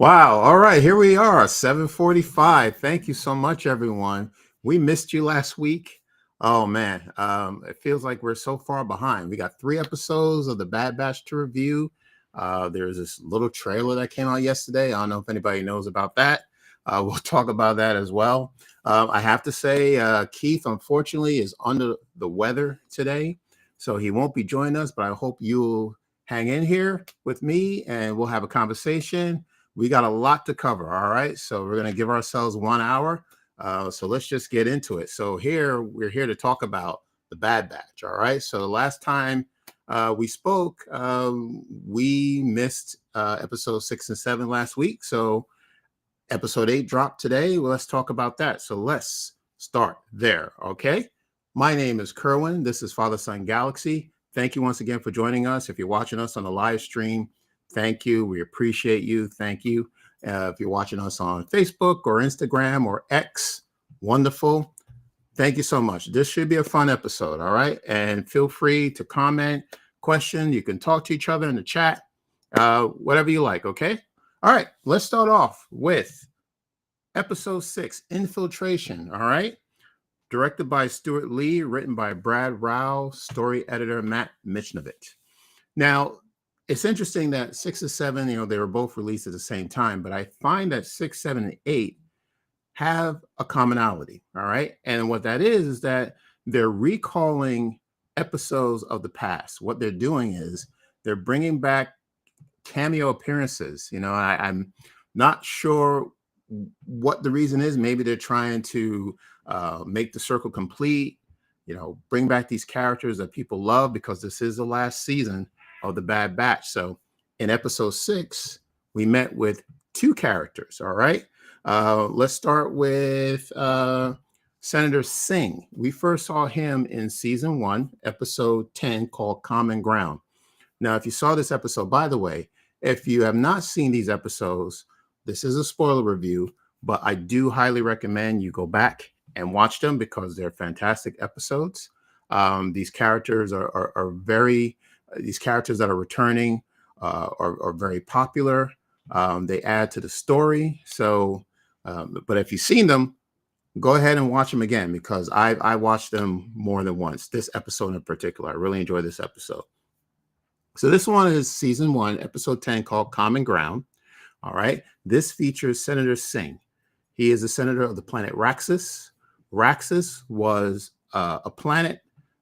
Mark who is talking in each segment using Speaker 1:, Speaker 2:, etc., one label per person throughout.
Speaker 1: Wow. All right. Here we are, 7:45. Thank you so much, everyone. We missed you last week. Oh, man. It feels like we're so far behind. We got 3 episodes of The Bad Batch to review. There's this little trailer that came out yesterday. I don't know if anybody knows about that. We'll talk about that as well. I have to say, Keith, unfortunately, is under the weather today. So he won't be joining us, but I hope you'll hang in here with me and we'll have a conversation. We got a lot to cover. All right. So we're going to give ourselves 1 hour. So let's just get into it. So we're here to talk about the Bad Batch. All right. So the last time we spoke, we missed episode 6 and 7 last week. So episode 8 dropped today. Well, let's talk about that. So let's start there. Okay. My name is Kerwin. This is Father.Son.Galaxy. Thank you once again for joining us. If you're watching us on the live stream, thank you. We appreciate you. Thank you. If you're watching us on Facebook or Instagram or X, wonderful. Thank you so much. This should be a fun episode. All right. And feel free to comment, question. You can talk to each other in the chat, whatever you like. Okay. All right. Let's start off with episode 6, Infiltration. All right. Directed by Stuart Lee, written by Brad Rao, story editor Matt Michnovet. Now, it's interesting that 6 and 7, they were both released at the same time, but I find that 6, 7, and 8 have a commonality. All right. And what that is that they're recalling episodes of the past. What they're doing is they're bringing back cameo appearances. I'm not sure what the reason is. Maybe they're trying to make the circle complete, bring back these characters that people love because this is the last season of the Bad Batch. So in episode 6, we met with 2 characters. All right. Let's start with Senator Singh. We first saw him in season 1, episode 10, called Common Ground. Now, if you saw this episode, by the way, if you have not seen these episodes, this is a spoiler review, but I do highly recommend you go back and watch them because they're fantastic episodes. These characters these characters that are returning are very popular. They add to the story. So, but if you've seen them, go ahead and watch them again because I watched them more than once. This episode in particular, I really enjoyed this episode. So this one is season 1, episode 10, called Common Ground. All right. This features Senator Singh. He is a senator of the planet Raxus. Raxus was a planet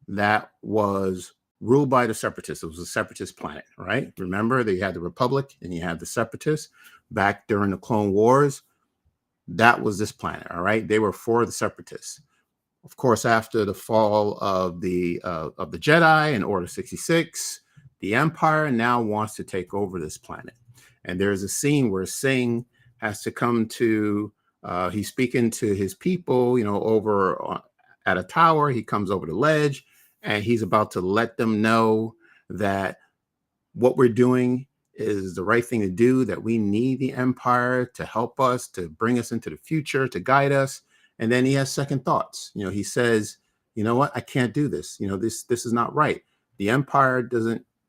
Speaker 1: that was ruled by the Separatists. It was a Separatist planet, right? Remember, they had the Republic and you had the Separatists back during the Clone Wars. That was this planet, all right? They were for the Separatists. Of course, after the fall of the Jedi and Order 66, the Empire now wants to take over this planet. And there's a scene where Singh has to come to, he's speaking to his people, over at a tower. He comes over the ledge and he's about to let them know that what we're doing is the right thing to do, that we need the Empire to help us, to bring us into the future, to guide us. And then he has second thoughts. He says, you know what, I can't do this. This is not right. The Empire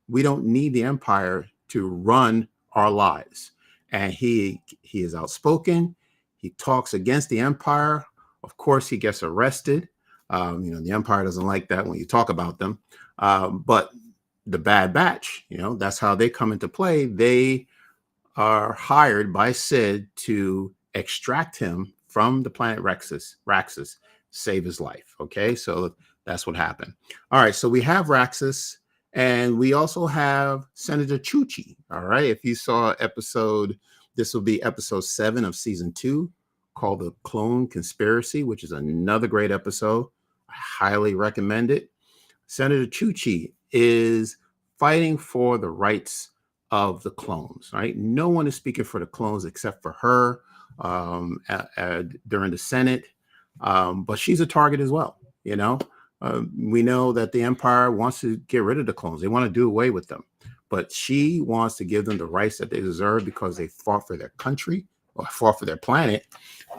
Speaker 1: we don't need the Empire to run our lives. And he is outspoken. He talks against the Empire. Of course, he gets arrested. The Empire doesn't like that when you talk about them. But the Bad Batch, that's how they come into play. They are hired by Sid to extract him from the planet Raxus, save his life. Okay, so that's what happened. All right, so we have Raxus. And we also have Senator Chuchi. All right. If you saw this will be episode 7 of season 2, called The Clone Conspiracy, which is another great episode. I highly recommend it. Senator Chuchi is fighting for the rights of the clones, right? No one is speaking for the clones except for her during the Senate. But she's a target as well, we know that the Empire wants to get rid of the clones. They want to do away with them. But she wants to give them the rights that they deserve because they fought for their country or fought for their planet.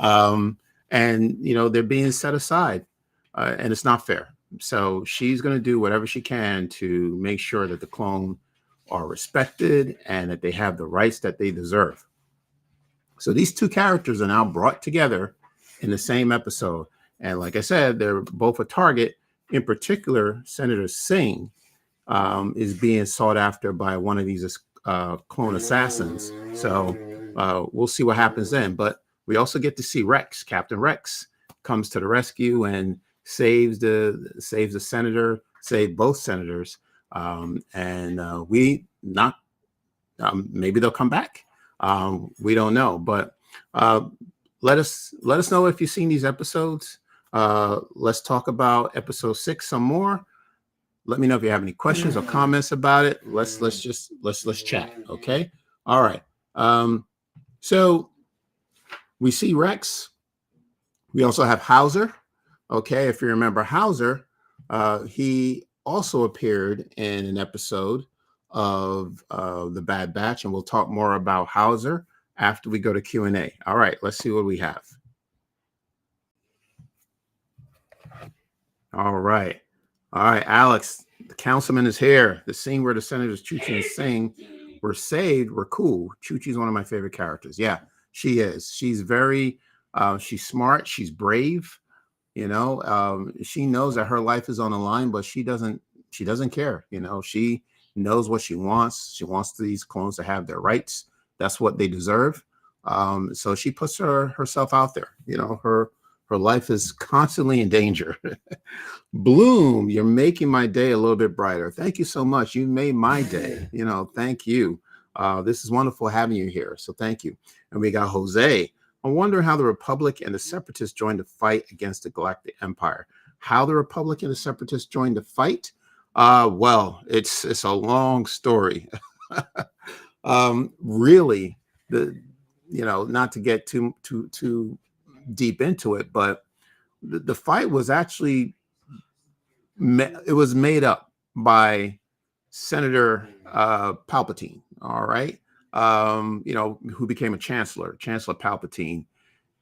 Speaker 1: And, they're being set aside. And it's not fair. So she's going to do whatever she can to make sure that the clone are respected and that they have the rights that they deserve. So these two characters are now brought together in the same episode. And like I said, they're both a target. In particular, Senator Singh is being sought after by one of these clone assassins. So we'll see what happens then. But we also get to see Rex. Captain Rex comes to the rescue and saves the senator, saved both senators. Maybe they'll come back. We don't know, but let us know if you've seen these episodes. Let's talk about episode 6 some more. Let me know if you have any questions or comments about it. Let's chat. Okay. All right. So we see Rex. We also have Howzer. Okay. If you remember Howzer, he also appeared in an episode of the Bad Batch, and we'll talk more about Howzer after we go to Q&A. All right, let's see what we have. All right, Alex, the councilman is here. The scene where the Senators Chuchi and Singh were saved were cool. Chuchi's one of my favorite characters. Yeah, she is. She's very, she's smart. She's brave. You know, she knows that her life is on the line, but she doesn't care. You know, she knows what she wants. She wants these clones to have their rights. That's what they deserve. So she puts herself out there. You know, her life is constantly in danger. Bloom, you're making my day a little bit brighter. Thank you so much. You made my day. You know, thank you. This is wonderful having you here. So thank you. And we got Jose. I wonder how the Republic and the Separatists joined the fight against the Galactic Empire. How the Republic and the Separatists joined the fight? Well, it's a long story. Really, not to get too deep into it, but the fight was actually made up by Senator Palpatine. All right. Who became a Chancellor Palpatine.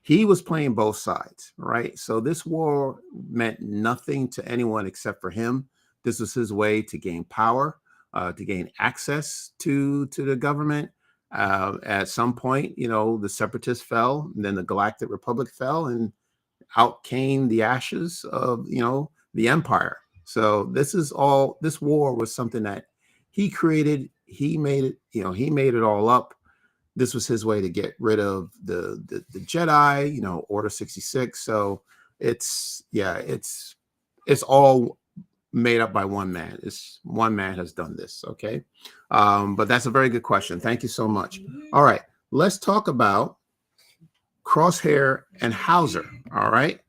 Speaker 1: He was playing both sides, right? So this war meant nothing to anyone except for him. This was his way to gain power, to gain access to the government. At some point, the Separatists fell, and then the Galactic Republic fell, and out came the ashes of, the Empire. So this war was something that he created. He made it, he made it all up. This was his way to get rid of the Jedi, Order 66. So it's all made up by one man. It's one man has done this. Okay. But that's a very good question. Thank you so much. All right. Let's talk about Crosshair and Howzer. All right.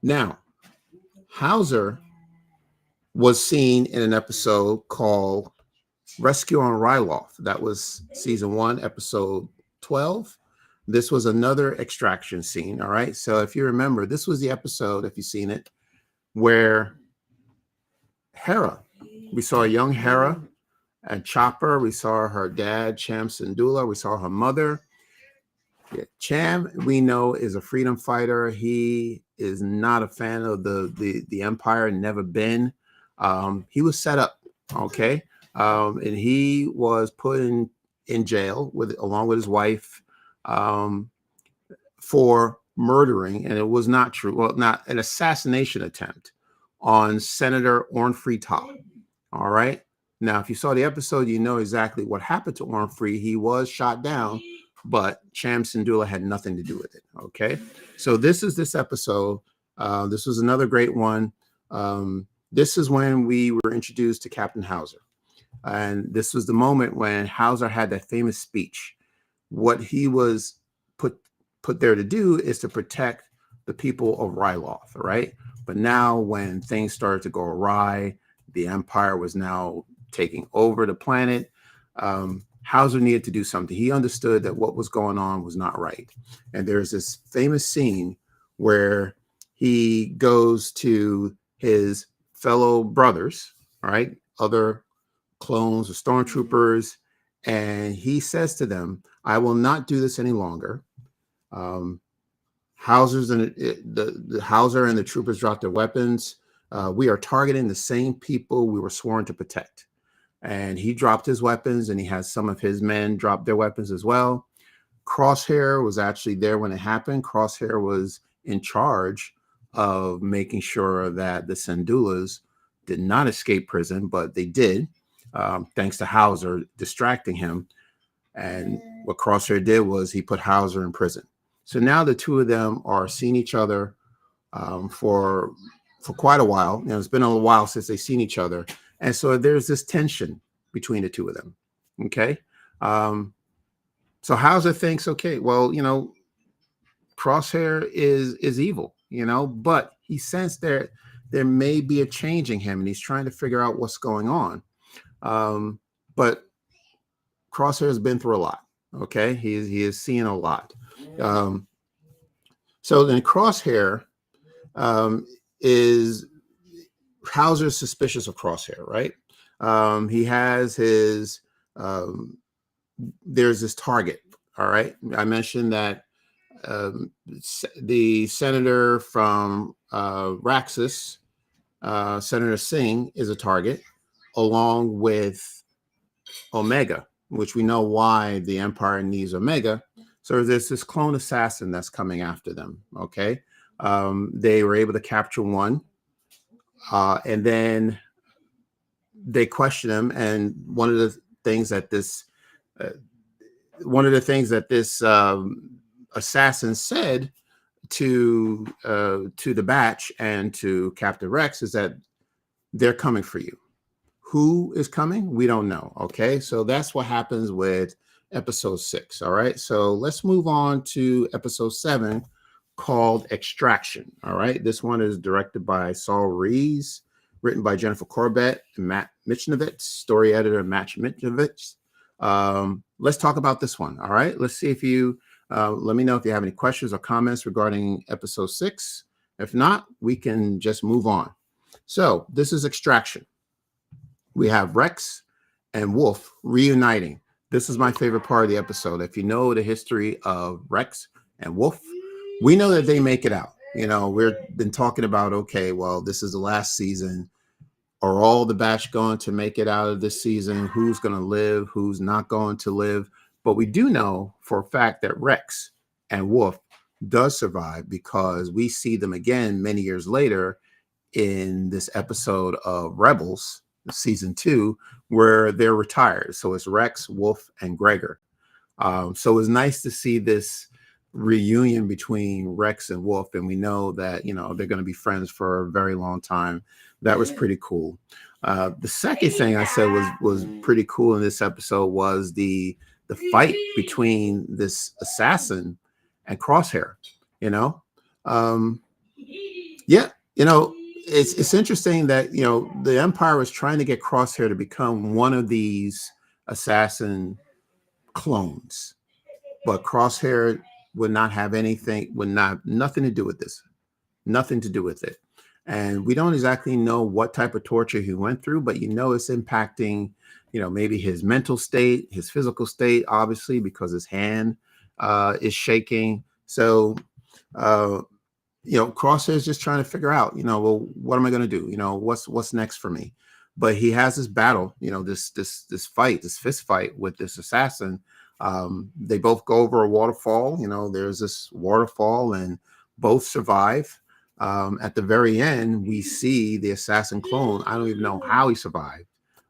Speaker 1: Now, Howzer was seen in an episode called Rescue on Ryloth. That was season 1, episode 12. This was another extraction scene. All right. So if you remember, this was the episode, if you've seen it, where Hera, we saw a young Hera and Chopper. We saw her dad, Cham Syndulla. We saw her mother. Yeah, Cham, we know, is a freedom fighter. He is not a fan of the Empire, never been. He was set up, okay? And he was put in jail along with his wife for murdering, and it was not true. Well, not an assassination attempt on Senator Orn Free Top. All right. Now, if you saw the episode, you know exactly what happened to Orn Free. He was shot down, but Cham Syndulla had nothing to do with it. Okay. So this is this episode. This was another great one. This is when we were introduced to Captain Howzer. And this was the moment when Howzer had that famous speech. What he was put there to do is to protect the people of Ryloth, right? But now when things started to go awry, the Empire was now taking over the planet. Howzer needed to do something. He understood that what was going on was not right. And there's this famous scene where he goes to his fellow brothers, all right, other clones or stormtroopers, and he says to them, I will not do this any longer. Howzer and the troopers dropped their weapons. We are targeting the same people we were sworn to protect. And he dropped his weapons, and he has some of his men drop their weapons as well. Crosshair was actually there when it happened. Crosshair was in charge of making sure that the Syndulas did not escape prison, but they did, thanks to Howzer distracting him. And what Crosshair did was he put Howzer in prison. So now the two of them are seeing each other for quite a while. It's been a while since they've seen each other, and so there's this tension between the two of them. Okay, so Howzer thinks, okay, well, Crosshair is evil, but he sensed there may be a change in him, and he's trying to figure out what's going on. But Crosshair has been through a lot. Okay, he is seeing a lot. So then Crosshair is Howzer's suspicious of Crosshair, right? He has his there's this target. All right, I mentioned that the senator from Raxus, Senator Singh, is a target, along with Omega, which we know why the Empire needs Omega. So there's this clone assassin that's coming after them. Okay, they were able to capture one, and then they question him. And one of the things that this assassin said to the batch and to Captain Rex is that they're coming for you. Who is coming? We don't know. Okay, so that's what happens with episode 6. All right, so let's move on to episode 7, called Extraction. All right, this one is directed by Saul Rees, written by Jennifer Corbett and Matt Michnovitz, story editor Matt Michnovitz. Let's talk about this one. All right, let's see if you let me know if you have any questions or comments regarding episode 6. If not, we can just move on. So this is Extraction. We have Rex and Wolffe reuniting. This is my favorite part of the episode. If you know the history of Rex and Wolffe, we know that they make it out. We've been talking about, okay, well, this is the last season. Are all the batch going to make it out of this season? Who's going to live? Who's not going to live? But we do know for a fact that Rex and Wolffe does survive, because we see them again many years later in this episode of Rebels, season 2, where they're retired. So it's Rex, Wolffe, and Gregor. So it's nice to see this reunion between Rex and Wolffe, and we know that they're going to be friends for a very long time. That was pretty cool. The second thing I said was pretty cool in this episode was the fight between this assassin and Crosshair. It's interesting that the Empire was trying to get Crosshair to become one of these assassin clones, but Crosshair would not have nothing to do with this, nothing to do with it. And we don't exactly know what type of torture he went through, but it's impacting, maybe his mental state, his physical state, obviously, because his hand is shaking. So, Crosshair is just trying to figure out, well, what am I going to do? What's next for me? But he has this battle, this fight, this fist fight with this assassin. They both go over a waterfall. There's this waterfall, and both survive. At the very end, we see the assassin clone. I don't even know how he survived,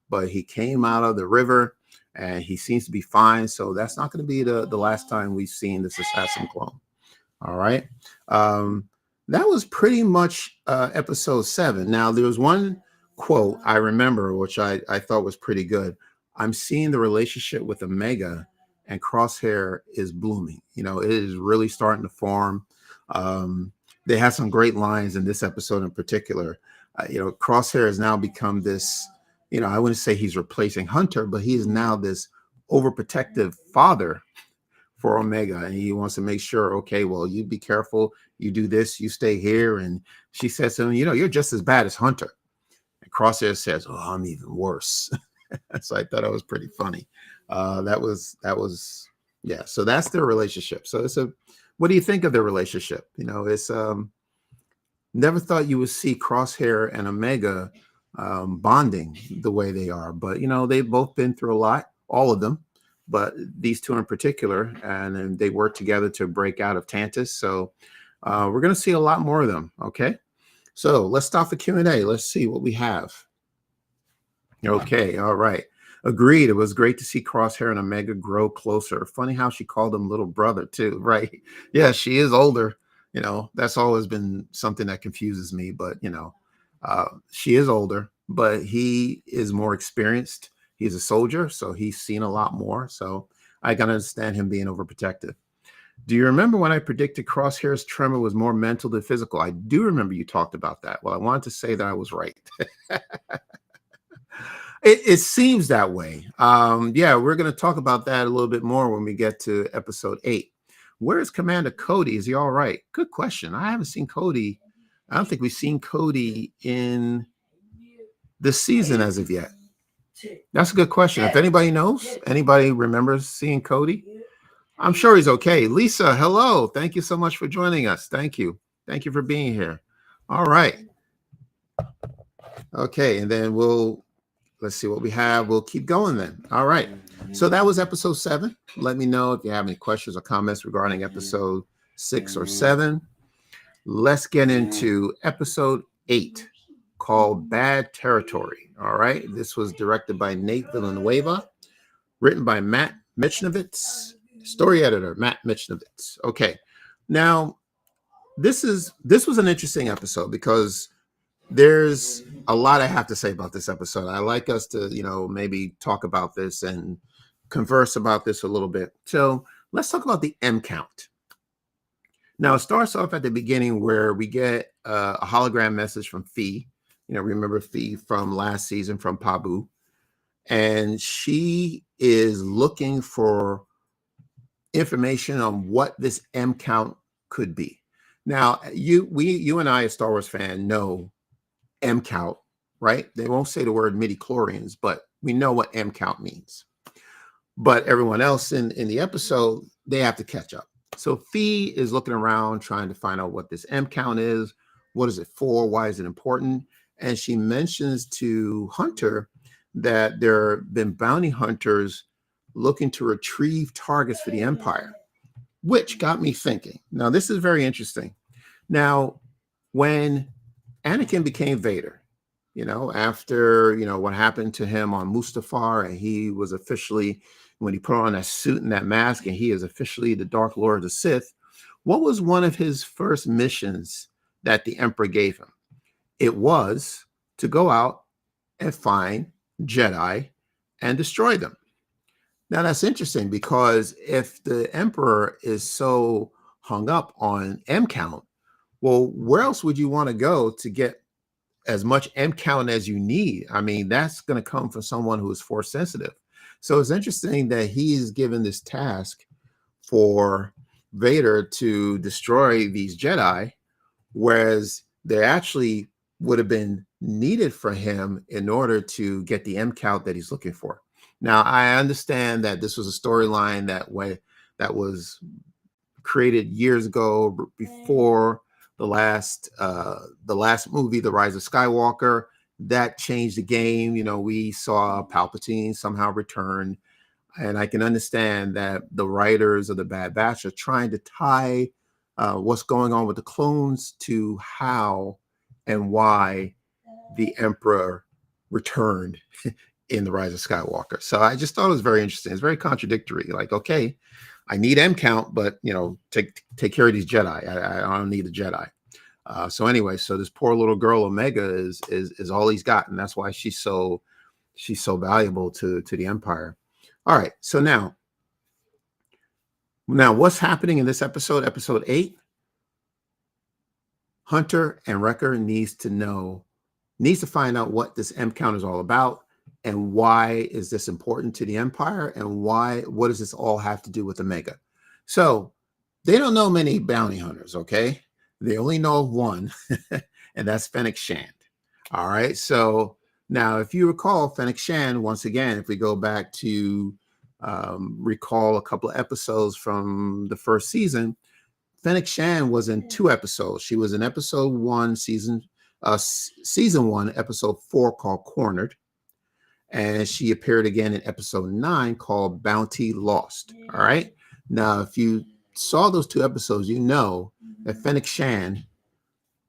Speaker 1: but he came out of the river, and he seems to be fine. So that's not going to be the last time we've seen this assassin clone. All right. That was pretty much episode 7. Now, there was one quote I remember, which I thought was pretty good. I'm seeing the relationship with Omega and Crosshair is blooming. It is really starting to form. They had some great lines in this episode in particular. Crosshair has now become this, I wouldn't say he's replacing Hunter, but he is now this overprotective father for Omega. And he wants to make sure, okay, well, you be careful. You do this, you stay here. And she says to him, you're just as bad as Hunter. And Crosshair says, oh, I'm even worse. So I thought it was pretty funny. That was, yeah. So that's their relationship. So what do you think of their relationship? It's never thought you would see Crosshair and Omega bonding the way they are, but they've both been through a lot, all of them. but these two in particular, and then they work together to break out of Tantus. So we're going to see a lot more of them. Okay, so let's start the Q&A. Let's see what we have. Okay, all right. Agreed. It was great to see Crosshair and Omega grow closer. Funny how she called him little brother too, right? Yeah, she is older. You know, that's always been something that confuses me, but you know, she is older, but he is more experienced. He's a soldier, so he's seen a lot more. So I can understand him being overprotective. Do you remember when I predicted Crosshair's tremor was more mental than physical? I do remember you talked about that. Well, I wanted to say that I was right. It seems that way. Yeah, we're going to talk about that a little bit more when we get to episode 8. Where is Commander Cody? Is he all right? Good question. I haven't seen Cody. I don't think we've seen Cody in this season as of yet. That's a good question. If anybody knows, anybody remembers seeing Cody, I'm sure he's okay. Lisa, hello. Thank you so much for joining us. Thank you. Thank you for being here. All right. Okay, and then let's see what we have. We'll keep going then. All right. So that was episode 7. Let me know if you have any questions or comments regarding episode 6 or 7. Let's get into episode 8 called Bad Territory. All right. This was directed by Nate Villanueva, written by Matt Michnovitz, story editor Matt Michnovitz. Okay. Now, this was an interesting episode because there's a lot I have to say about this episode. I like us to, maybe talk about this and converse about this a little bit. So let's talk about the M count. Now, it starts off at the beginning where we get a hologram message from Fee. Remember Fee from last season from Pabu. And she is looking for information on what this M count could be. Now, you and I, as Star Wars fan, know M count, right? They won't say the word midi-chlorians, but we know what M count means. But everyone else in the episode, they have to catch up. So Fee is looking around trying to find out what this M count is. What is it for? Why is it important? And she mentions to Hunter that there have been bounty hunters looking to retrieve targets for the Empire, which got me thinking. Now, this is very interesting. Now, when Anakin became Vader, after, what happened to him on Mustafar, and he was officially, when he put on that suit and that mask, and he is officially the Dark Lord of the Sith, what was one of his first missions that the Emperor gave him? It was to go out and find Jedi and destroy them. Now, that's interesting because if the Emperor is so hung up on M count, well, where else would you want to go to get as much M count as you need? I mean, that's going to come from someone who is force sensitive. So it's interesting that he is given this task for Vader to destroy these Jedi, whereas they actually would have been needed for him in order to get the M count that he's looking for. Now, I understand that this was a storyline that was created years ago before the last movie, The Rise of Skywalker. That changed the game. We saw Palpatine somehow return, and I can understand that the writers of the Bad Batch are trying to tie what's going on with the clones to how and why the Emperor returned in The Rise of Skywalker. So I just thought it was very interesting. It's very contradictory. Like, okay, I need M count, but take care of these Jedi. I don't need a Jedi. So anyway, so this poor little girl Omega is all he's got, and that's why she's so valuable to the Empire. All right, so now what's happening in this episode? Episode 8. Hunter and Wrecker needs to find out what this M count is all about, and why is this important to the Empire, and what does this all have to do with Omega? So they don't know many bounty hunters, okay? They only know of one, and that's Fennec Shand. All right. So now, if you recall, Fennec Shand, once again, if we go back to recall a couple of episodes from the first season, Fennec Shand was in 2 episodes. She was in episode 1, season 1, episode 4, called Cornered. and she appeared again in episode 9 called Bounty Lost. All right. Now, if you saw those 2 episodes, you know that Fennec Shand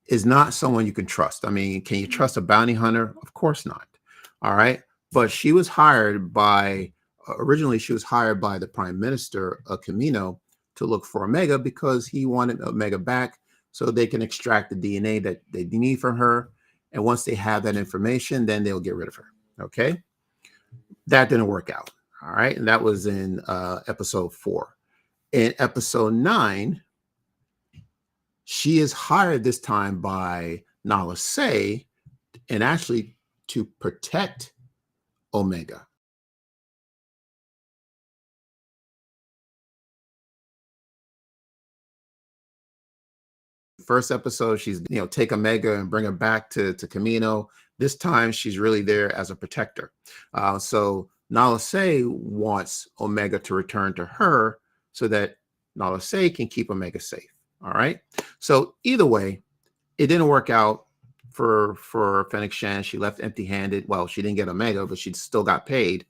Speaker 1: is not someone you can trust. I mean, can you trust a bounty hunter? Of course not. All right. But she was hired by, originally, she was hired by the Prime Minister of Camino to look for Omega because he wanted Omega back so they can extract the DNA that they need from her. And once they have that information, then they'll get rid of her. Okay. That didn't work out. All right. And that was in episode 4. In episode 9, she is hired this time by Nala Se, and actually to protect Omega. First episode, she's take Omega and bring her back to Camino. This time, she's really there as a protector. So Nala Se wants Omega to return to her so that Nala Se can keep Omega safe. All right. So either way, it didn't work out for Fennec Shand. She left empty-handed. Well, she didn't get Omega, but she still got paid.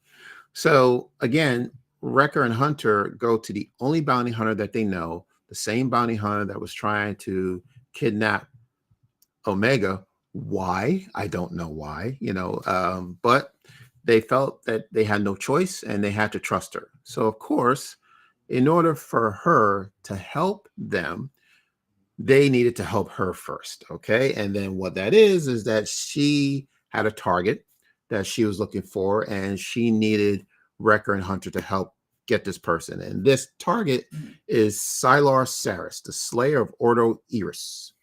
Speaker 1: So again, Wrecker and Hunter go to the only bounty hunter that they know, the same bounty hunter that was trying to kidnap Omega. Why? I don't know why, but they felt that they had no choice and they had to trust her. So of course, in order for her to help them, they needed to help her first. Okay. And then what that is that she had a target that she was looking for, and she needed Wrecker and Hunter to help get this person. And this target is Sylar Saris, the Slayer of Ordo Iris.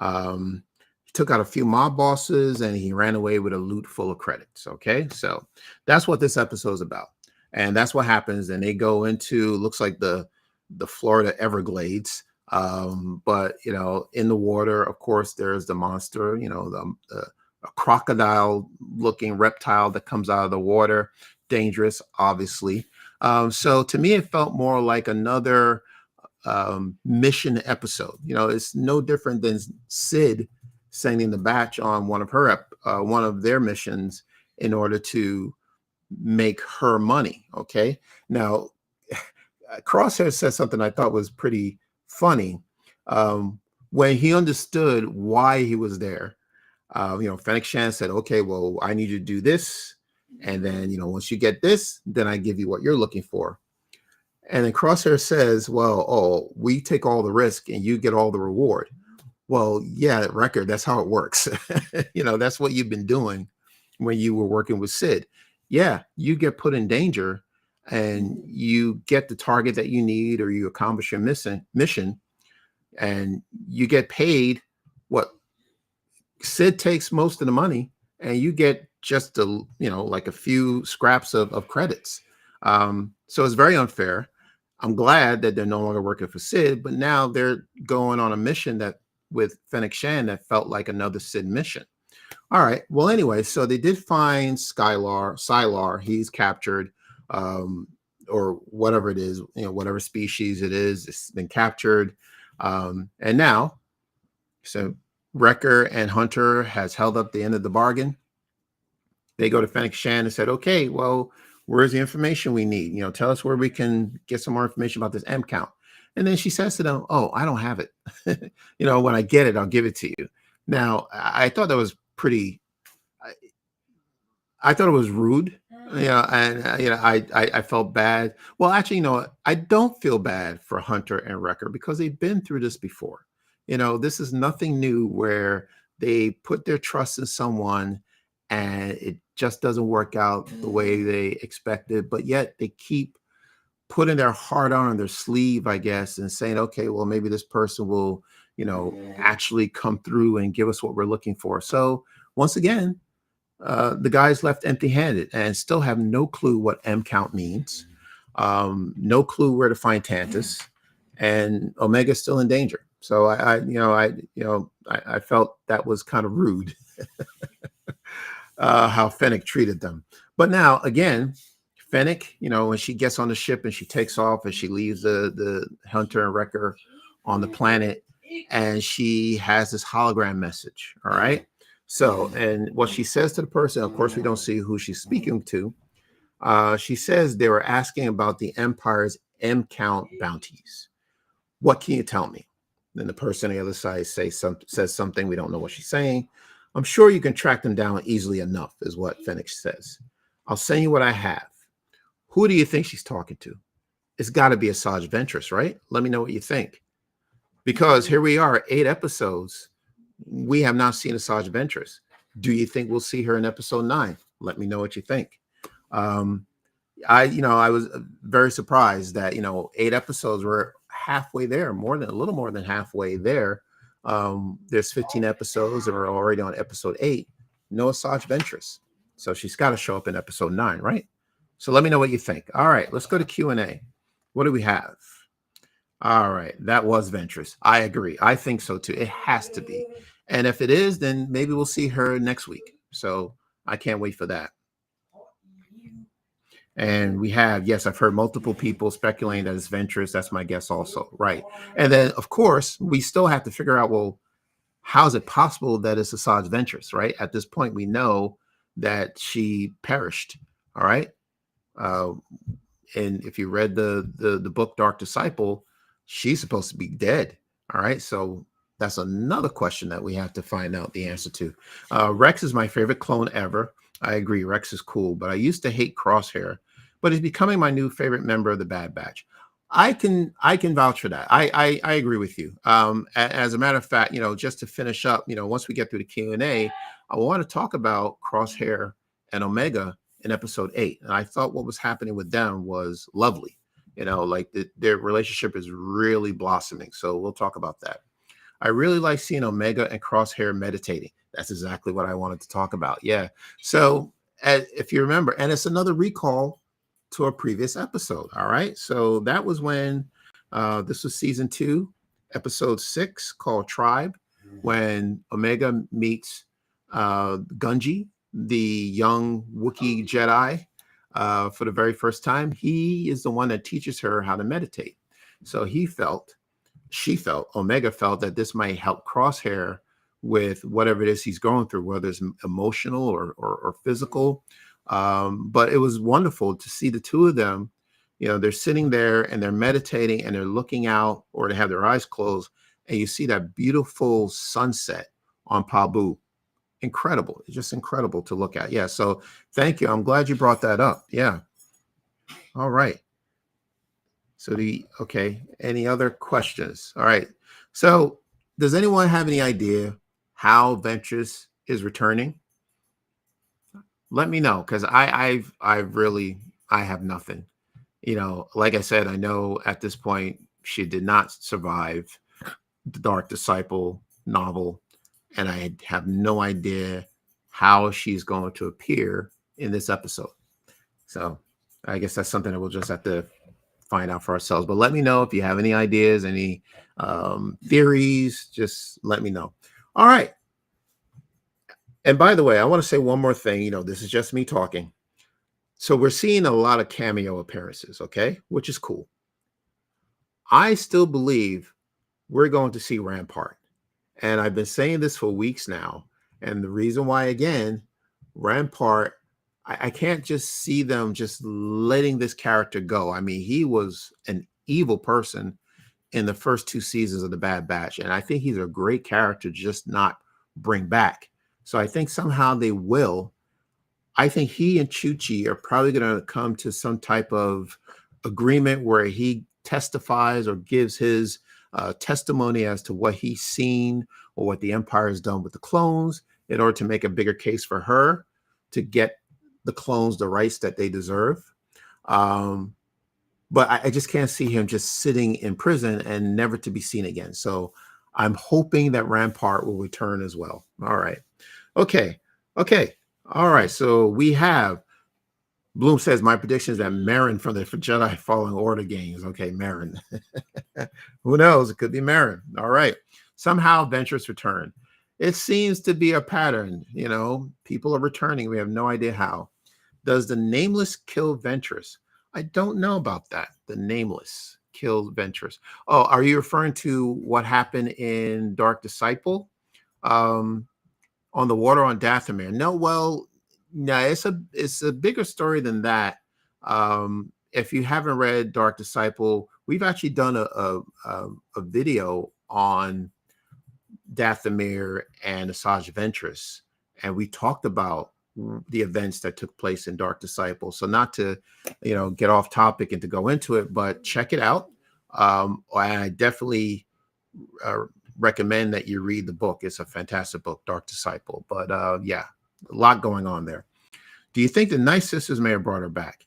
Speaker 1: He took out a few mob bosses and he ran away with a loot full of credits. Okay. So that's what this episode is about. And that's what happens. And they go into, looks like the Florida Everglades. But in the water, of course, there's the monster, a crocodile looking reptile that comes out of the water, dangerous, obviously. So to me, it felt more like another mission episode. It's no different than Sid sending the batch on one of their missions in order to make her money. Okay. Now, Crosshair said something I thought was pretty funny. When he understood why he was there, Fennec Shand said, okay, well, I need you to do this. And then, once you get this, then I give you what you're looking for. And then Crosshair says, well, we take all the risk and you get all the reward. Well, yeah, Wrecker, that's how it works. That's what you've been doing when you were working with Sid. Yeah, you get put in danger and you get the target that you need, or you accomplish your mission, and you get paid. What Sid takes most of the money, and you get just like a few scraps of credits. So it's very unfair. I'm glad that they're no longer working for Sid, but now they're going on a mission that with Fennec Shand that felt like another Sid mission. All right. Well, anyway, so they did find Sylar. He's captured, or whatever it is, whatever species it is, it's been captured. And now, so Wrecker and Hunter has held up the end of the bargain. They go to Fennec Shand and said, okay, well, where's the information we need? Tell us where we can get some more information about this M count. And then she says to them, oh, I don't have it. When I get it, I'll give it to you. Now, I thought that was pretty, I thought it was rude. And I felt bad. Well, actually, I don't feel bad for Hunter and Wrecker because they've been through this before. This is nothing new where they put their trust in someone and it just doesn't work out the way they expected, but yet they keep putting their heart on their sleeve, I guess, and saying, okay, well, maybe this person will, actually come through and give us what we're looking for. So once again, the guys left empty-handed and still have no clue what M count means, no clue where to find Tantus, and Omega's still in danger. So I felt that was kind of rude how Fennec treated them. But now again, Fennec, when she gets on the ship and she takes off and she leaves the Hunter and Wrecker on the planet, and she has this hologram message. All right. So, and what she says to the person, of course, we don't see who she's speaking to. She says they were asking about the Empire's M count bounties. What can you tell me? Then the person on the other side says something. We don't know what she's saying. I'm sure you can track them down easily enough, is what Fennec says. I'll send you what I have. Who do you think she's talking to? It's got to be Asajj Ventress, right? Let me know what you think. Because here we are, 8 episodes. We have not seen Asajj Ventress. Do you think we'll see her in episode 9? Let me know what you think. I was very surprised that 8 episodes were halfway there, a little more than halfway there. There's 15 episodes, and we're already on episode 8. No Asajj Ventress, so she's got to show up in episode 9, right? So let me know what you think. All right, let's go to Q&A. What do we have? All right, that was Ventress. I agree. I think so too. It has to be, and if it is, then maybe we'll see her next week. So I can't wait for that. And we have, yes, I've heard multiple people speculating that it's Ventress. That's my guess also. Right. And then, of course, we still have to figure out, well, how is it possible that it's Asajj Ventress, right? At this point, we know that she perished. All right. And if you read the book Dark Disciple, she's supposed to be dead. All right. So that's another question that we have to find out the answer to. Rex is my favorite clone ever. I agree. Rex is cool, but I used to hate Crosshair, but he's becoming my new favorite member of the Bad Batch. I can vouch for that. I agree with you. As a matter of fact, just to finish up, once we get through the Q&A, I want to talk about Crosshair and Omega in episode 8. And I thought what was happening with them was lovely. Like their relationship is really blossoming. So we'll talk about that. I really like seeing Omega and Crosshair meditating. That's exactly what I wanted to talk about. Yeah. So if you remember, and it's another recall to a previous episode. All right. So that was when this was season 2, episode 6, called Tribe, when Omega meets Gungi, the young Wookiee Jedi, for the very first time. He is the one that teaches her how to meditate. So Omega felt that this might help Crosshair with whatever it is he's going through, whether it's emotional or physical. But it was wonderful to see the two of them. They're sitting there and they're meditating and they're looking out, or they have their eyes closed, and you see that beautiful sunset on Pabu. Incredible. It's just incredible to look at. Yeah. So thank you. I'm glad you brought that up. Yeah. All right. So okay. Any other questions? All right. So does anyone have any idea how Ventress is returning? Let me know, because I have nothing. Like I said, I know at this point she did not survive the Dark Disciple novel, and I have no idea how she's going to appear in this episode. So I guess that's something that we'll just have to find out for ourselves. But let me know if you have any ideas, any theories. Just let me know. All right. And by the way, I want to say one more thing. This is just me talking. So we're seeing a lot of cameo appearances, okay, which is cool. I still believe we're going to see Rampart. And I've been saying this for weeks now. And the reason why, again, Rampart, I can't just see them just letting this character go. I mean, he was an evil person in the first 2 seasons of The Bad Batch. And I think he's a great character, just not bring back. So I think somehow they will. I think he and Chuchi are probably going to come to some type of agreement where he testifies or gives his testimony as to what he's seen or what the Empire has done with the clones, in order to make a bigger case for her to get the clones the rights that they deserve. But I just can't see him just sitting in prison and never to be seen again. So I'm hoping that Rampart will return as well. All right. Okay. All right. So we have, Bloom says, my prediction is that Marin from the Jedi Fallen Order games. Okay, Marin. Who knows? It could be Marin. All right. Somehow Ventress return. It seems to be a pattern. People are returning. We have no idea how. Does the Nameless kill Ventress? I don't know about that. The Nameless killed Ventress. Oh, are you referring to what happened in Dark Disciple? On the water on Dathomir. No, well, no, it's a bigger story than that. If you haven't read Dark Disciple, we've actually done a video on Dathomir and Asajj Ventress, and we talked about the events that took place in Dark Disciple. So not to, get off topic and to go into it, but check it out. I definitely recommend that you read the book. It's a fantastic book, Dark Disciple. But yeah, a lot going on there. Do you think the Night Sisters may have brought her back?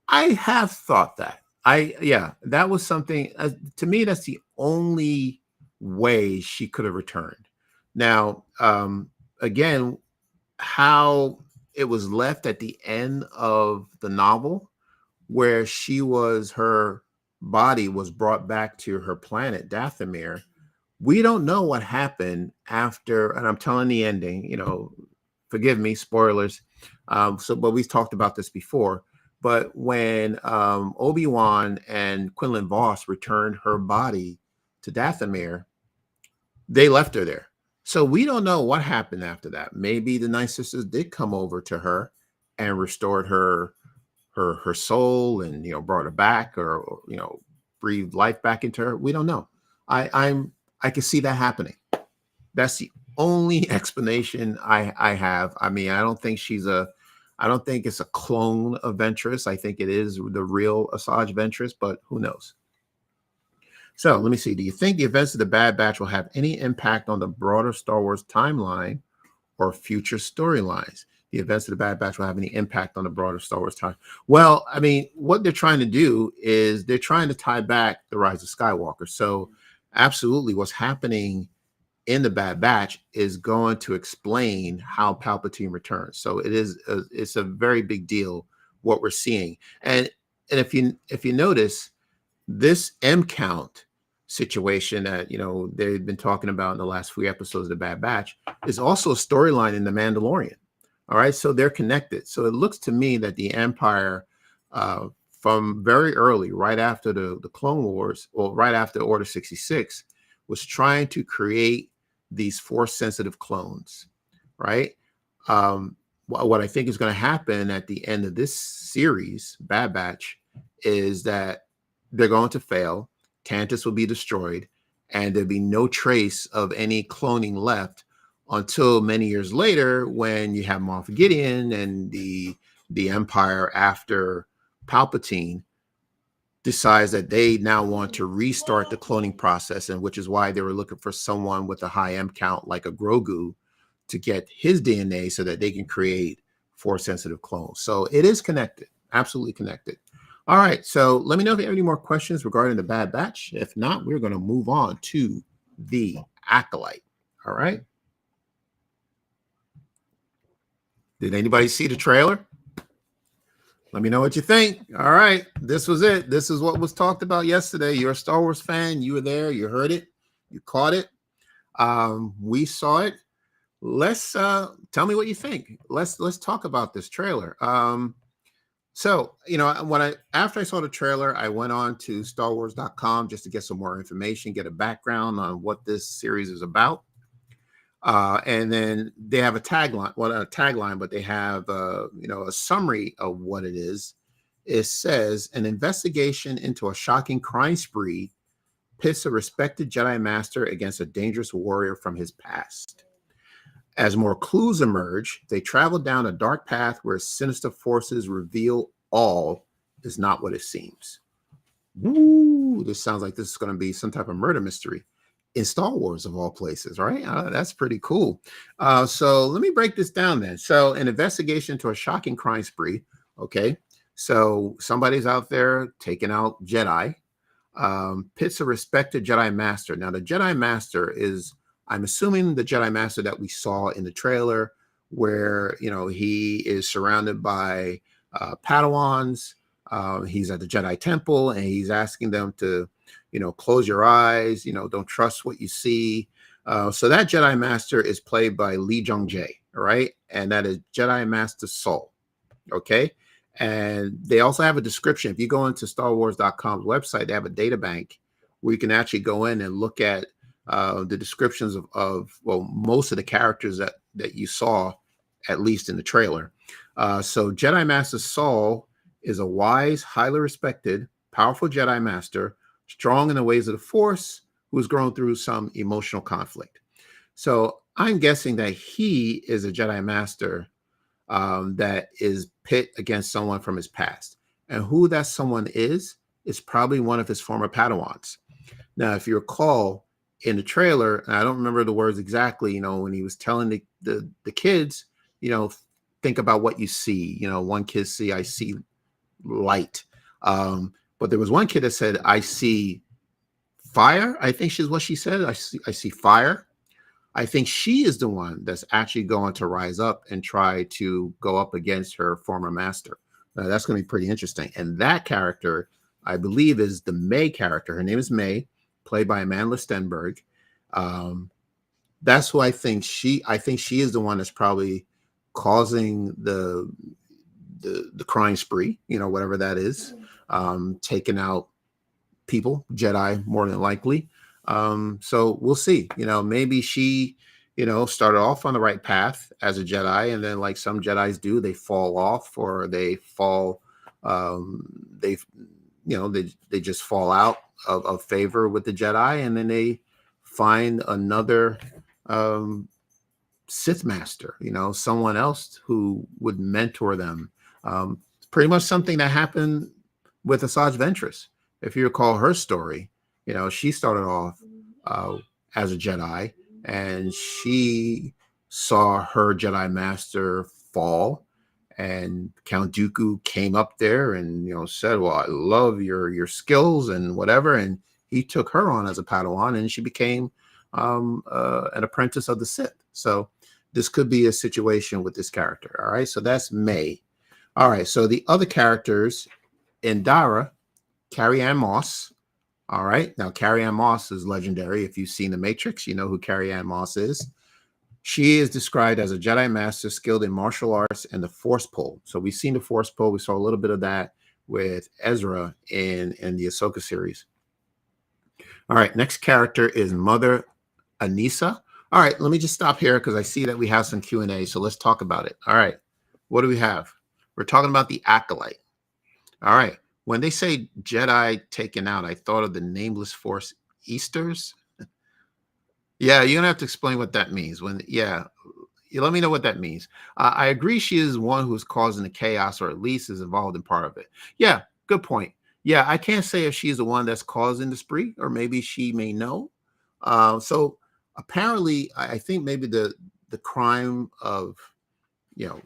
Speaker 1: I have thought that. That was something, to me, that's the only way she could have returned. Now, again, how it was left at the end of the novel, where her body was brought back to her planet, Dathomir. We don't know what happened after, and I'm telling the ending, forgive me, spoilers. But we've talked about this before. But when Obi-Wan and Quinlan Vos returned her body to Dathomir, they left her there. So we don't know what happened after that. Maybe the Night Sisters did come over to her and restored her soul and brought her back, or breathed life back into her. We don't know. I can see that happening. That's the only explanation I have. I mean, I don't think it's a clone of Ventress. I think it is the real Asajj Ventress, but who knows? So let me see. Do you think the events of the Bad Batch will have any impact on the broader Star Wars timeline or future storylines? The events of the Bad Batch will have any impact on the broader Star Wars time? Well, I mean, what they're trying to do is they're trying to tie back the Rise of Skywalker. So absolutely, what's happening in the Bad Batch is going to explain how Palpatine returns. So it's a very big deal what we're seeing. And if you notice, this M count situation that they've been talking about in the last few episodes of the Bad Batch is also a storyline in The Mandalorian. All right, so they're connected. So it looks to me that the Empire, from very early, right after the Clone Wars, or right after Order 66, was trying to create these Force-sensitive clones, right? What I think is going to happen at the end of this series, Bad Batch, is that they're going to fail. Tantus will be destroyed, and there'll be no trace of any cloning left until many years later, when you have Moff Gideon and the Empire, after Palpatine decides that they now want to restart the cloning process, and which is why they were looking for someone with a high M count like a Grogu to get his DNA so that they can create Force-sensitive clones. So it is connected, absolutely connected. All right, so let me know if you have any more questions regarding the Bad Batch. If not, we're going to move on to the Acolyte. All right. Did anybody see the trailer? Let me know what you think. All right, this was it. This is what was talked about yesterday. You're a Star Wars fan. You were there. You heard it. You caught it. We saw it. Let's tell me what you think. Let's talk about this trailer. So, after I saw the trailer, I went on to StarWars.com just to get some more information, get a background on what this series is about. And then they have a tagline, well, not a tagline, but they have, a summary of what it is. It says, an investigation into a shocking crime spree pits a respected Jedi Master against a dangerous warrior from his past. As more clues emerge, they travel down a dark path where sinister forces reveal all is not what it seems. Woo! This sounds like this is going to be some type of murder mystery in Star Wars, of all places, right? That's pretty cool. So let me break this down then. So an investigation to a shocking crime spree. Okay. So somebody's out there taking out Jedi, pits a respected Jedi Master. Now the Jedi Master is, I'm assuming, the Jedi Master that we saw in the trailer, where, he is surrounded by Padawans. He's at the Jedi Temple, and he's asking them to, close your eyes, don't trust what you see. So that Jedi Master is played by Lee Jung-jae, all right? And that is Jedi Master Soul, okay? And they also have a description. If you go into StarWars.com's website, they have a data bank where you can actually go in and look at the descriptions of most of the characters that that you saw, at least in the trailer. So Jedi Master Saul is a wise, highly respected, powerful Jedi Master, strong in the ways of the Force, who has grown through some emotional conflict. So I'm guessing that he is a Jedi Master that is pit against someone from his past. And who that someone is probably one of his former Padawans. Now, if you recall in the trailer, and I don't remember the words exactly, when he was telling the kids, think about what you see. One kid I see light. But there was one kid that said, I see fire. I think she's what she said. I see fire. I think she is the one that's actually going to rise up and try to go up against her former master. That's going to be pretty interesting. And that character, I believe, is the May character. Her name is May, played by Amanda Stenberg. That's who I think she is the one that's probably causing the crime spree, whatever that is, taking out people, Jedi, more than likely. So we'll see. Maybe she, started off on the right path as a Jedi, and then like some Jedis do, they fall off, or they fall, they just fall out of favor with the Jedi, and then they find another Sith master, someone else who would mentor them. Pretty much something that happened with Asajj Ventress. If you recall her story, she started off as a Jedi, and she saw her Jedi master fall, and Count Dooku came up there and said, well, I love your skills and whatever, and he took her on as a Padawan, and she became an apprentice of the Sith. So this could be a situation with this character. All right, so that's May. All right, so the other characters in Dara, Carrie-Anne Moss. All right, now Carrie-Anne Moss is legendary. If you've seen The Matrix, you know who Carrie-Anne Moss is. She is described as a Jedi Master skilled in martial arts and the Force pull. So we've seen the Force pull. We saw a little bit of that with Ezra in the Ahsoka series. All right, next character is Mother Anissa. All right, let me just stop here because I see that we have some Q&A, so let's talk about it. All right, what do we have? We're talking about the Acolyte. All right, when they say Jedi taken out, I thought of the Nameless Force Easters. Yeah, you're going to have to explain what that means. You let me know what that means. I agree she is one who's causing the chaos, or at least is involved in part of it. Yeah, good point. Yeah, I can't say if she's the one that's causing the spree, or maybe she may know. So apparently, I think maybe the crime of,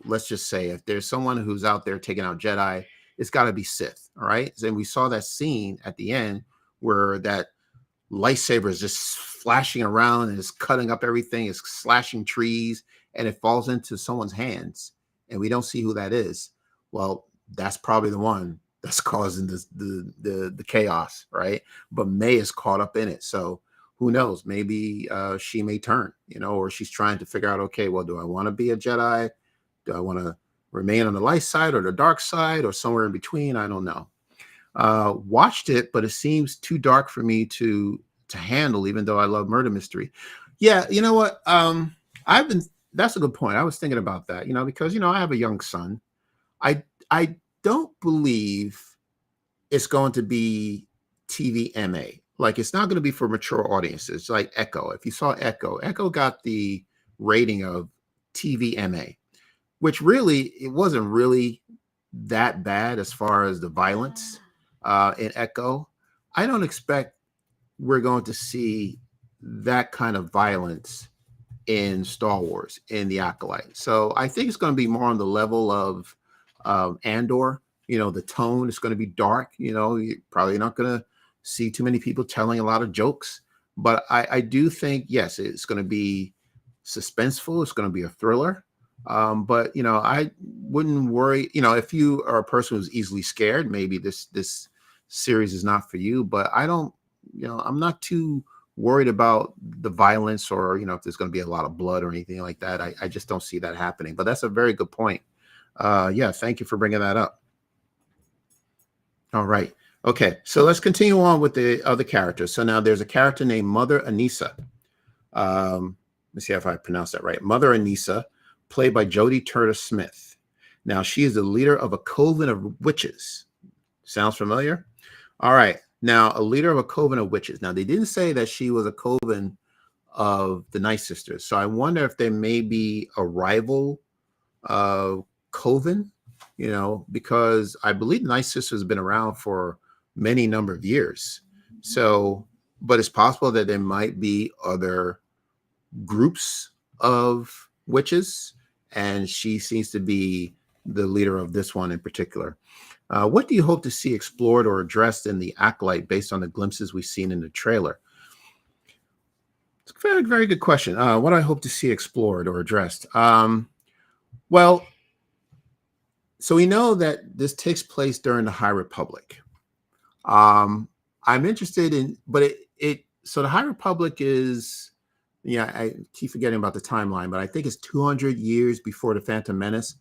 Speaker 1: let's just say if there's someone who's out there taking out Jedi, it's got to be Sith, all right? And we saw that scene at the end where that lightsaber is just flashing around and is cutting up everything, is slashing trees, and it falls into someone's hands, and we don't see who that is. Well, that's probably the one that's causing the chaos, right? But May is caught up in it, so who knows? Maybe she may turn, or she's trying to figure out, okay, well, do I want to be a Jedi? Do I want to remain on the light side or the dark side, or somewhere in between? I don't know. Watched it, but it seems too dark for me to handle, even though I love murder mystery. Yeah, you know what? That's a good point. I was thinking about that, because I have a young son. I don't believe it's going to be TVMA. Like, it's not going to be for mature audiences, like Echo. If you saw Echo got the rating of TVMA, which really, it wasn't really that bad as far as the violence in Echo. I don't expect we're going to see that kind of violence in Star Wars, in the Acolyte. So I think it's going to be more on the level of Andor. The tone is going to be dark. You're probably not going to see too many people telling a lot of jokes. But I do think, yes, it's going to be suspenseful. It's going to be a thriller. But I wouldn't worry. If you are a person who's easily scared, maybe this series is not for you. But I don't, I'm not too worried about the violence, or if there's going to be a lot of blood or anything like that. I just don't see that happening. But that's a very good point. Yeah, thank you for bringing that up. All right. Okay, so let's continue on with the other characters. So now there's a character named Mother Anissa. me see if I pronounced that right. Mother Anissa, played by Jodie Turner-Smith. Now, she is the leader of a coven of witches. Sounds familiar? All right. Now, a leader of a coven of witches. Now, they didn't say that she was a coven of the Night Sisters. So I wonder if there may be a rival coven, because I believe the Night Sisters have been around for many number of years. So, but it's possible that there might be other groups of witches, and she seems to be the leader of this one in particular. What do you hope to see explored or addressed in the Acolyte based on the glimpses we've seen in the trailer? It's a very, very good question. What do I hope to see explored or addressed? Well, so we know that this takes place during the High Republic. I'm interested in, but so the High Republic is, I keep forgetting about the timeline, but I think it's 200 years before the Phantom Menace.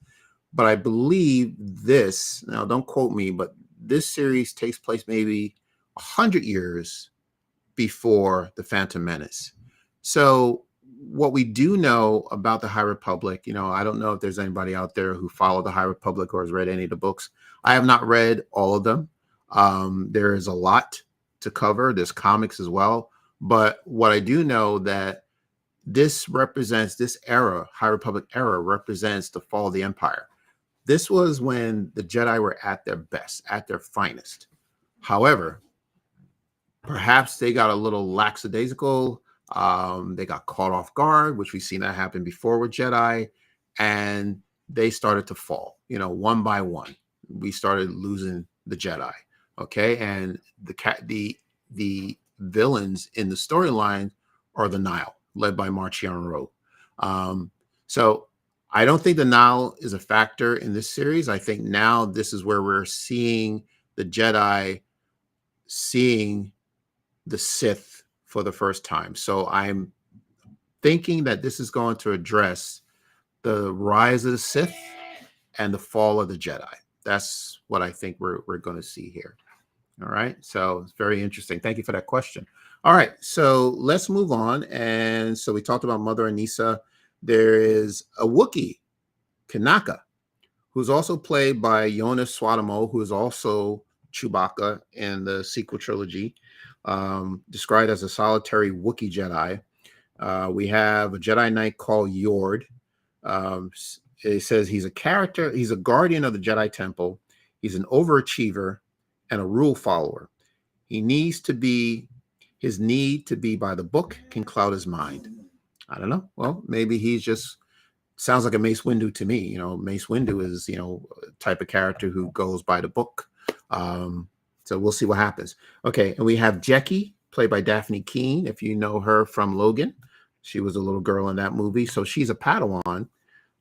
Speaker 1: But I believe this, now don't quote me, but this series takes place maybe 100 years before the Phantom Menace. So what we do know about the High Republic, I don't know if there's anybody out there who followed the High Republic or has read any of the books. I have not read all of them. There is a lot to cover. There's comics as well. But what I do know that this era, High Republic era, represents the fall of the Empire. This was when the Jedi were at their best, at their finest. However, perhaps they got a little lackadaisical. They got caught off guard, which we've seen that happen before with Jedi, and they started to fall. One by one, we started losing the Jedi. Okay, and the villains in the storyline are the Nile, led by Marchion Ro. So I don't think the Nile is a factor in this series. I think now this is where we're seeing the Jedi seeing the Sith for the first time. So I'm thinking that this is going to address the rise of the Sith and the fall of the Jedi. That's what I think we're going to see here. All right. So it's very interesting. Thank you for that question. All right. So let's move on. And so we talked about Mother Anissa. There is a Wookiee, Kanaka, who's also played by Jonas Swadamo, who is also Chewbacca in the sequel trilogy, described as a solitary Wookiee Jedi. We have a Jedi Knight called Yord. It says he's a character. He's a guardian of the Jedi Temple. He's an overachiever and a rule follower. His need to be by the book can cloud his mind. I don't know. Well, maybe he's just sounds like a Mace Windu to me. Mace Windu is, a type of character who goes by the book. So we'll see what happens. Okay. And we have Jecki, played by Daphne Keene. If you know her from Logan, she was a little girl in that movie. So she's a Padawan,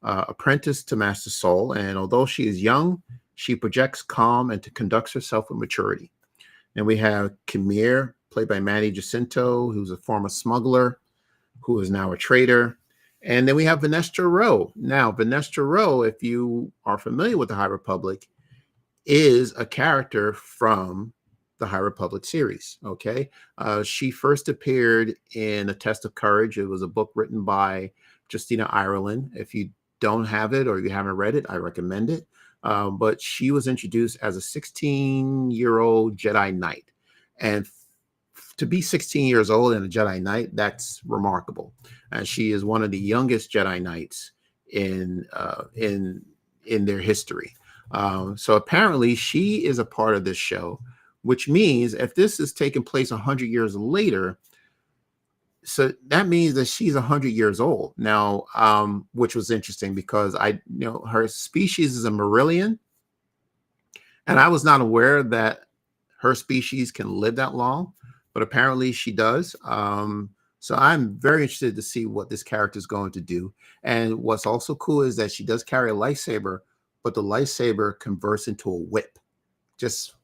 Speaker 1: apprentice to Master Soul. And although she is young, she projects calm and conducts herself with maturity. And we have Kimir, played by Manny Jacinto, who's a former smuggler, who is now a traitor. And then we have Venestra Rowe. Now, Venestra Rowe, if you are familiar with the High Republic, is a character from the High Republic series. Okay. She first appeared in A Test of Courage. It was a book written by Justina Ireland. If you don't have it or you haven't read it, I recommend it. But she was introduced as a 16-year-old Jedi Knight. And to be 16 years old and a Jedi Knight, that's remarkable. And she is one of the youngest Jedi Knights in their history. So apparently she is a part of this show, which means if this is taking place 100 years later, so that means that she's 100 years old now, which was interesting because her species is a Marillion, and I was not aware that her species can live that long, but apparently she does. So I'm very interested to see what this character is going to do. And what's also cool is that she does carry a lightsaber, but the lightsaber converts into a whip. Just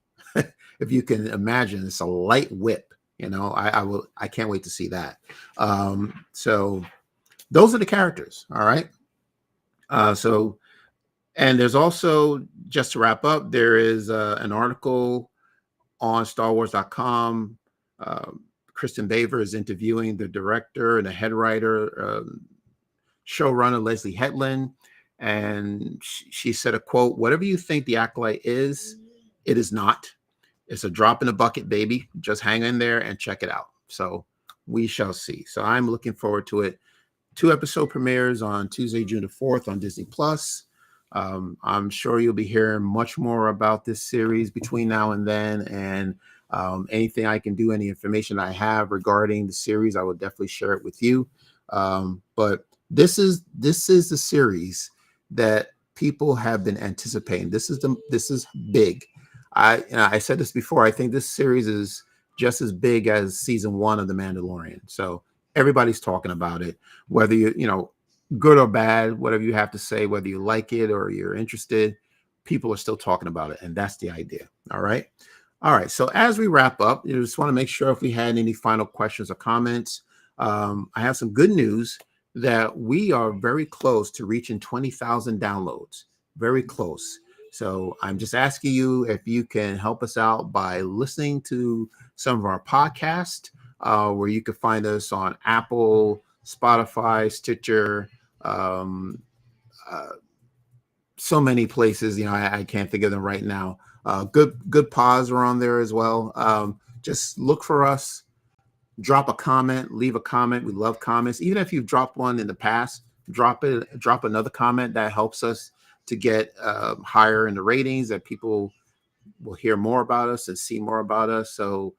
Speaker 1: if you can imagine, it's a light whip. I can't wait to see that. So those are the characters. All right. And there's also, just to wrap up, there is an article on StarWars.com Kristen Baver is interviewing the director and the head writer, showrunner Leslie Hetland, and she said a quote: "Whatever you think the Acolyte is, it is not. It's a drop in the bucket, baby. Just hang in there and check it out." So we shall see. So I'm looking forward to it. 2-episode premieres on Tuesday, June the 4th on Disney Plus. I'm sure you'll be hearing much more about this series between now and then, and anything I can do, any information I have regarding the series, I will definitely share it with you. But this is the series that people have been anticipating. This is big. I said this before. I think this series is just as big as season 1 of The Mandalorian. So everybody's talking about it, whether you good or bad, whatever you have to say, whether you like it or you're interested, people are still talking about it, and that's the idea. All right. So as we wrap up, you just want to make sure if we had any final questions or comments. I have some good news that we are very close to reaching 20,000 downloads. Very close. So I'm just asking you if you can help us out by listening to some of our podcasts, where you can find us on Apple, Spotify, Stitcher, so many places. I can't think of them right now. Good Pods are on there as well. Just look for us, drop a comment, leave a comment. We love comments. Even if you've dropped one in the past, drop another comment. That helps us to get higher in the ratings, that people will hear more about us and see more about us. So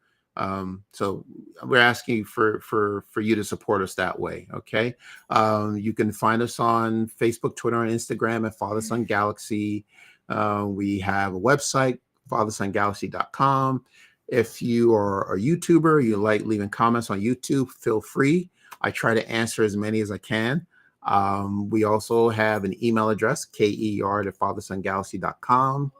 Speaker 1: we're asking for you to support us that way. Okay. You can find us on Facebook, Twitter, and Instagram at Father.Son.Galaxy. We have a website, Father.Son.Galaxy.com. If you are a YouTuber, you like leaving comments on YouTube, feel free. I try to answer as many as I can. We also have an email address, KER@FatherSonGalaxy.com.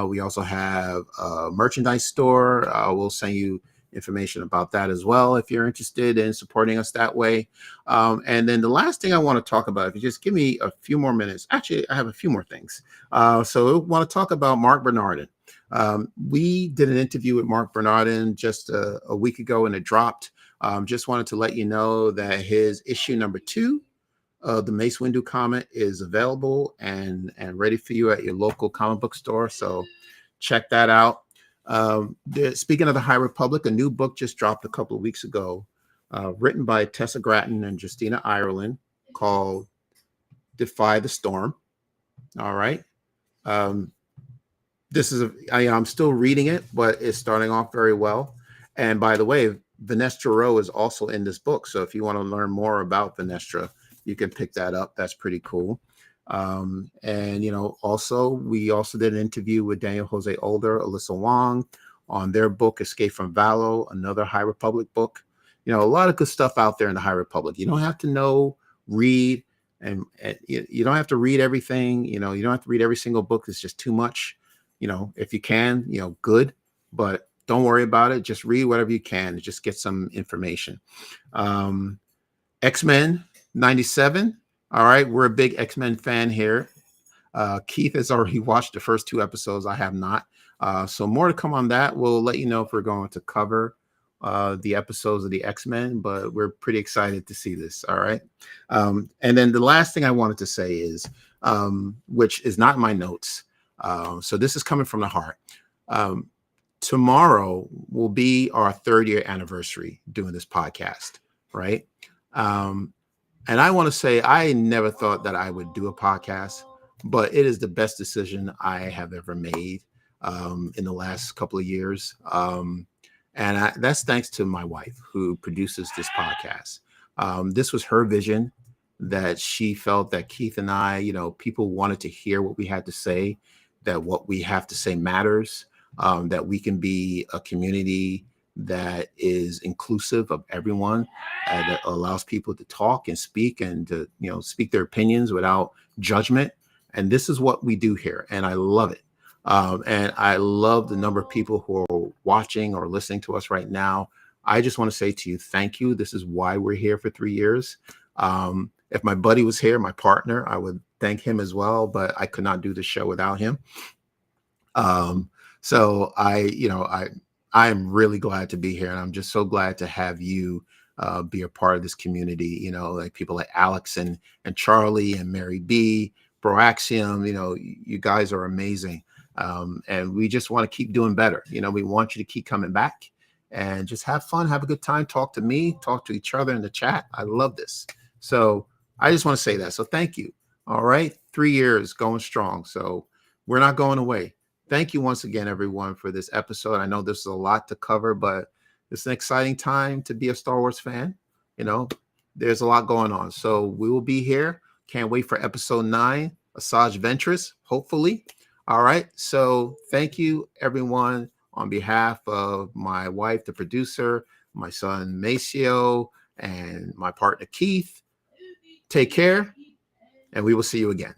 Speaker 1: We also have a merchandise store. We'll send you information about that as well if you're interested in supporting us that way. And then the last thing I want to talk about, if you just give me a few more minutes. Actually, I have a few more things. So I want to talk about Mark Bernardin. We did an interview with Mark Bernardin just a week ago, and it dropped. Just wanted to let you know that his issue number 2 the Mace Windu comic is available and ready for you at your local comic book store. So check that out. Speaking of the High Republic, a new book just dropped a couple of weeks ago, written by Tessa Gratton and Justina Ireland, called Defy the Storm. All right. I'm still reading it, but it's starting off very well. And by the way, Vanestra Rowe is also in this book. So if you want to learn more about Vanestra, you can pick that up. That's pretty cool. And we also did an interview with Daniel Jose Older, Alyssa Wong, on their book Escape from Valo, another High Republic book. A lot of good stuff out there in the High Republic. You don't have to read, and you don't have to read everything. You don't have to read every single book. It's just too much. If you can, good, but don't worry about it. Just read whatever you can and just get some information. X-Men 97. All right. We're a big X-Men fan here. Keith has already watched the first 2 episodes. I have not. So more to come on that. We'll let you know if we're going to cover the episodes of the X-Men, but we're pretty excited to see this. All right. And then the last thing I wanted to say is, which is not in my notes. So this is coming from the heart. Tomorrow will be our 3rd-year anniversary doing this podcast. Right. And I want to say I never thought that I would do a podcast, but it is the best decision I have ever made in the last couple of years. And that's thanks to my wife, who produces this podcast. This was her vision, that she felt that Keith and I, people wanted to hear what we had to say, that what we have to say matters, that we can be a community that is inclusive of everyone, that allows people to talk and speak and to, speak their opinions without judgment. And this is what we do here. And I love it. And I love the number of people who are watching or listening to us right now. I just want to say to you, thank you. This is why we're here for 3 years. If my buddy was here, my partner, I would thank him as well, but I could not do the show without him. So I am really glad to be here, and I'm just so glad to have you be a part of this community. Like people like Alex and Charlie and Mary B, Broaxium. You guys are amazing, and we just want to keep doing better. We want you to keep coming back and just have fun, have a good time. Talk to me, talk to each other in the chat. I love this. So I just want to say that. So thank you. All right, 3 years going strong. So we're not going away. Thank you once again, everyone, for this episode. I know this is a lot to cover, but it's an exciting time to be a Star Wars fan. There's a lot going on. So we will be here. Can't wait for episode 9, Asajj Ventress, hopefully. All right. So thank you, everyone, on behalf of my wife, the producer, my son, Maceo, and my partner, Keith. Take care, and we will see you again.